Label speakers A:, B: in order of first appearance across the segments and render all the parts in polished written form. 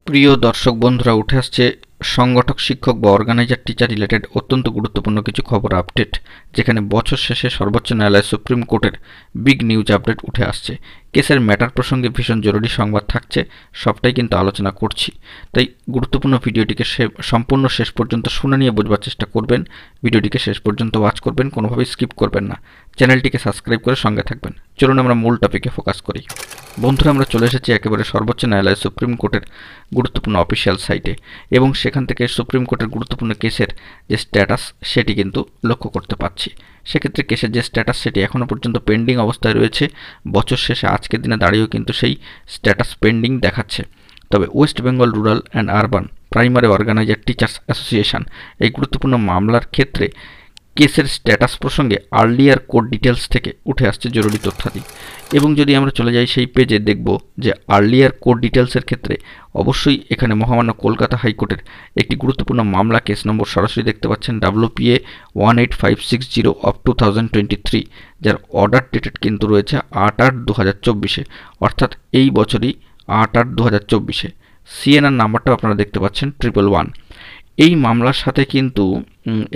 A: প্রিয় দর্শক বন্ধুরা, উঠে আসছে সংগঠক শিক্ষক বা অর্গানাইজার টিচার রিলেটেড অত্যন্ত গুরুত্বপূর্ণ কিছু খবর আপডেট, যেখানে বছর শেষে সর্বোচ্চ ন্যায়ালয় সুপ্রিম কোর্টের বিগ নিউজ আপডেট উঠে আসছে। কেসের ম্যাটার প্রসঙ্গে ভীষণ জরুরি সংবাদ থাকছে, সবটাই কিন্তু আলোচনা করছি। তাই গুরুত্বপূর্ণ ভিডিওটিকে সম্পূর্ণ শেষ পর্যন্ত শুনে নিয়ে বোঝবার চেষ্টা করবেন। ভিডিওটিকে শেষ পর্যন্ত ওয়াচ করবেন, কোনোভাবেই স্কিপ করবেন না। চ্যানেলটিকে সাবস্ক্রাইব করে সঙ্গে থাকবেন। চলুন আমরা মূল টপিকে ফোকাস করি। বন্ধুরা, আমরা চলে এসেছি একেবারে সর্বোচ্চ ন্যায়ালয় সুপ্রিম কোর্টের গুরুত্বপূর্ণ অফিসিয়াল সাইটে, এবং সেখান থেকে সুপ্রিম কোর্টের গুরুত্বপূর্ণ কেসের যে স্ট্যাটাস সেটি কিন্তু লক্ষ্য করতে পাচ্ছি। সেক্ষেত্রে কেসের যে স্ট্যাটাস সেটি এখনও পর্যন্ত পেন্ডিং অবস্থায় রয়েছে। বছর শেষে আজকের দিনে দাঁড়িয়েও কিন্তু সেই স্ট্যাটাস পেন্ডিং দেখাচ্ছে। তবে West Bengal rural and urban primary organiser teachers association এই গুরুত্বপূর্ণ মামলার ক্ষেত্রে কেসের স্ট্যাটাস প্রসঙ্গে আর্লিয়ার কোর্ট ডিটেলস থেকে উঠে আসছে জরুরি তথ্যাদি। এবং যদি আমরা চলে যাই সেই পেজে, দেখব যে আর্লিয়ার কোর্ট ডিটেলসের ক্ষেত্রে অবশ্যই এখানে মহামান্য কলকাতা হাইকোর্টের একটি গুরুত্বপূর্ণ মামলা কেস নম্বর সরাসরি দেখতে পাচ্ছেন, WPA 18560 অফ 2023, যার অর্ডার ডেটেড কিন্তু রয়েছে 8/8/2024, অর্থাৎ এই বছরই 8/8/2024। সিএনআর নাম্বারটাও আপনারা দেখতে পাচ্ছেন 111। এই মামলার সাথে কিন্তু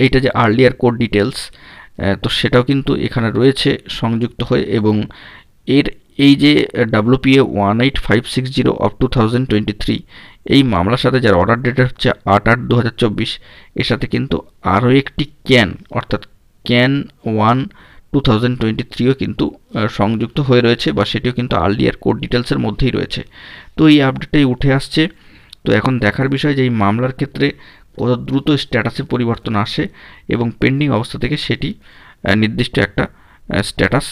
A: এইটা যে আর্লিয়ার কোর্ট ডিটেলস, তো সেটাও কিন্তু এখানে রয়েছে সংযুক্ত হয়ে, এবং এই যে WPA 18560 অফ 2023 এই মামলার সাথে যার অর্ডার ডেট হচ্ছে 8/8/2024, এর সাথে কিন্তু আরও একটি অর্থাৎ ক্যান 1/2023ও কিন্তু সংযুক্ত হয়ে রয়েছে, বা সেটিও কিন্তু আর্লিয়ার কোর্ট ডিটেলসের মধ্যেই রয়েছে। তো এই আপডেটটাই উঠে আসছে। তো এখন দেখার বিষয় যে এই মামলার ক্ষেত্রে কত দ্রুত স্ট্যাটাসে পরিবর্তন আসে, এবং পেন্ডিং অবস্থা থেকে সেটি নির্দিষ্ট একটা স্ট্যাটাস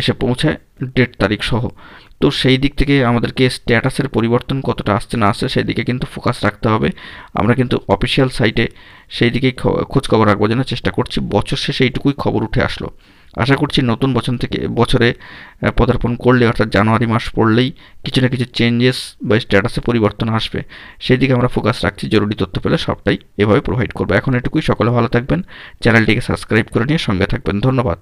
A: এসে পৌঁছায় ডেট তারিখ সহ। তো সেই দিক থেকে আমাদেরকে স্ট্যাটাসের পরিবর্তন কতটা আসছে না আসছে সেই দিকে কিন্তু ফোকাস রাখতে হবে। আমরা কিন্তু অফিসিয়াল সাইটে সেই দিকেই খোঁজখবর রাখবার জন্য চেষ্টা করছি। বছর শেষে এইটুকুই খবর উঠে আসলো। আশা করছি নতুন বছরে পদার্পণ করলে, অর্থাৎ জানুয়ারি মাস পড়লেই কিছু না কিছু চেঞ্জেস বা স্ট্যাটাসে পরিবর্তন আসবে। সেই দিকে আমরা ফোকাস রাখছি। জরুরি তথ্য পেলে সবটাই এভাবে প্রোভাইড করবো। এখন এটুকুই। সকলে ভালো থাকবেন, চ্যানেলটিকে সাবস্ক্রাইব করে নিয়ে সঙ্গে থাকবেন। ধন্যবাদ।